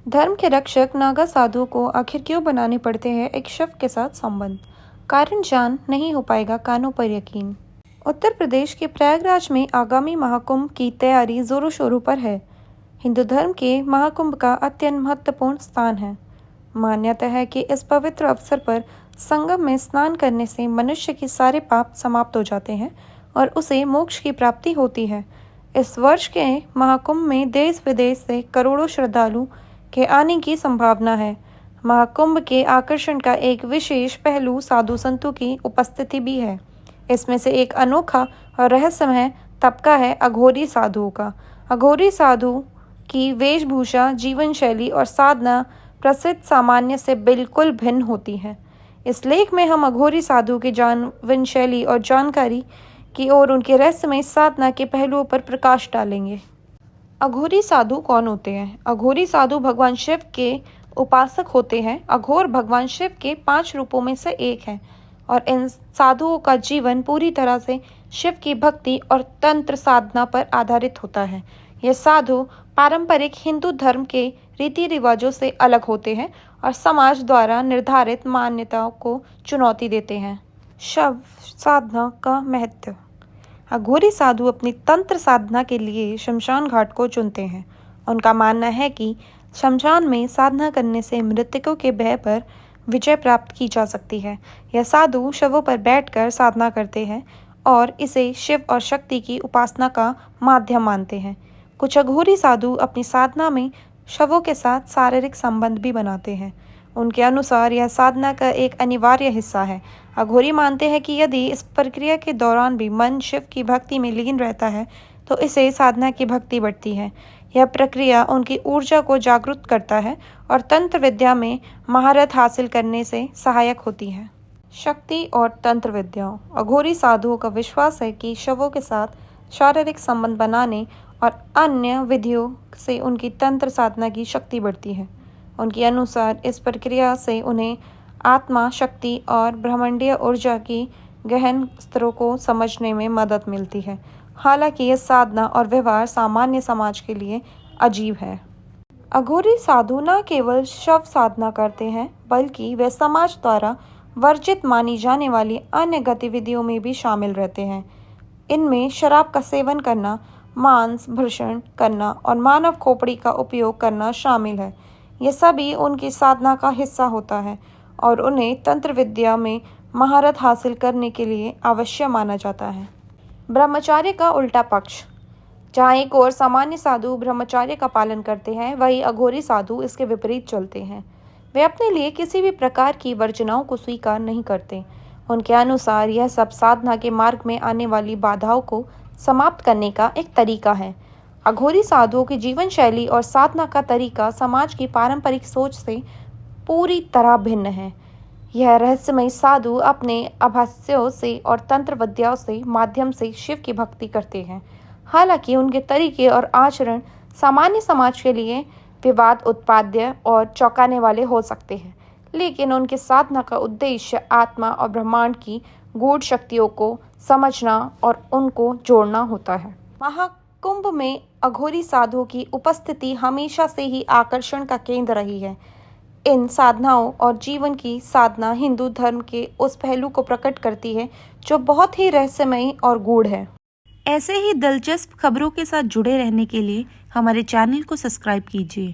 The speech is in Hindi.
धर्म के रक्षक नागा साधु को आखिर क्यों बनाने पड़ते हैं एक शव के साथ संबंध? कारण जान नहीं हो पाएगा कानों पर यकीन। उत्तर प्रदेश के प्रयागराज में आगामी महाकुंभ की तैयारी जोरों शोरों पर है। हिंदू धर्म के महाकुंभ का अत्यंत महत्वपूर्ण स्थान है। मान्यता है कि इस पवित्र अवसर पर संगम में स्नान करने से मनुष्य के सारे पाप समाप्त हो जाते हैं और उसे मोक्ष की प्राप्ति होती है। इस वर्ष के महाकुंभ में देश विदेश से करोड़ों श्रद्धालु के आने की संभावना है। महाकुंभ के आकर्षण का एक विशेष पहलू साधु संतों की उपस्थिति भी है। इसमें से एक अनोखा और रहस्यमय तबका है अघोरी साधुओं का। अघोरी साधु की वेशभूषा, जीवन शैली और साधना प्रसिद्ध सामान्य से बिल्कुल भिन्न होती है। इस लेख में हम अघोरी साधु की जीवन शैली और जानकारी की ओर उनके रहस्यमय साधना के पहलुओं पर प्रकाश डालेंगे। अघोरी साधु कौन होते हैं? अघोरी साधु भगवान शिव के उपासक होते हैं। अघोर भगवान शिव के 5 रूपों में से एक है और इन साधुओं का जीवन पूरी तरह से शिव की भक्ति और तंत्र साधना पर आधारित होता है। ये साधु पारंपरिक हिंदू धर्म के रीति रिवाजों से अलग होते हैं और समाज द्वारा निर्धारित मान्यताओं को चुनौती देते हैं। शव साधना का महत्व। अघोरी साधु अपनी तंत्र साधना के लिए शमशान घाट को चुनते हैं। उनका मानना है कि शमशान में साधना करने से मृतकों के भय पर विजय प्राप्त की जा सकती है। यह साधु शवों पर बैठकर साधना करते हैं और इसे शिव और शक्ति की उपासना का माध्यम मानते हैं। कुछ अघोरी साधु अपनी साधना में शवों के साथ शारीरिक संबंध भी बनाते हैं। उनके अनुसार यह साधना का एक अनिवार्य हिस्सा है। अघोरी मानते हैं कि यदि इस प्रक्रिया के दौरान भी मन शिव की भक्ति में लीन रहता है तो इसे साधना की भक्ति बढ़ती है। यह प्रक्रिया उनकी ऊर्जा को जागरूक करता है और तंत्र विद्या में महारत हासिल करने से सहायक होती है। शक्ति और तंत्र विद्याओं। अघोरी साधुओं का विश्वास है कि शवों के साथ शारीरिक संबंध बनाने और अन्य विधियों से उनकी तंत्र साधना की शक्ति बढ़ती है। उनके अनुसार इस प्रक्रिया से उन्हें आत्मा, शक्ति और ब्रह्मांडीय ऊर्जा की गहन स्तरों को समझने में मदद मिलती है। हालांकि यह साधना और व्यवहार सामान्य समाज के लिए अजीब है। अघोरी साधु न केवल शव साधना करते हैं बल्कि वे समाज द्वारा वर्जित मानी जाने वाली अन्य गतिविधियों में भी शामिल रहते हैं। इनमें शराब का सेवन करना, मांस भक्षण करना और मानव खोपड़ी का उपयोग करना शामिल है। ये सभी उनकी साधना का हिस्सा होता है और उन्हें तंत्र विद्या में महारत हासिल करने के लिए आवश्यक माना जाता है। ब्रह्मचर्य का उल्टा पक्ष। जहाँ एक ओर सामान्य साधु ब्रह्मचर्य का पालन करते हैं, वहीं अघोरी साधु इसके विपरीत चलते हैं। वे अपने लिए किसी भी प्रकार की वर्जनाओं को स्वीकार नहीं करते। उनके अनुसार यह सब साधना के मार्ग में आने वाली बाधाओं को समाप्त करने का एक तरीका है। अघोरी साधुओं की जीवन शैली और साधना का तरीका समाज की पारंपरिक सोच से पूरी तरह भिन्न है। यह रहस्यमय साधु अपने अभ्यासों से और तंत्र विद्याओं से माध्यम से शिव की भक्ति करते हैं। हालांकि उनके तरीके और आचरण सामान्य समाज के लिए विवाद उत्पाद्य और चौंकाने वाले हो सकते हैं, लेकिन उनकी साधना का उद्देश्य आत्मा और ब्रह्मांड की गूढ़ शक्तियों को समझना और उनको जोड़ना होता है। महाकुंभ में अघोरी साधुओं की उपस्थिति हमेशा से ही आकर्षण का केंद्र रही है। इन साधनाओं और जीवन की साधना हिंदू धर्म के उस पहलू को प्रकट करती है जो बहुत ही रहस्यमयी और गूढ़ है। ऐसे ही दिलचस्प खबरों के साथ जुड़े रहने के लिए हमारे चैनल को सब्सक्राइब कीजिए।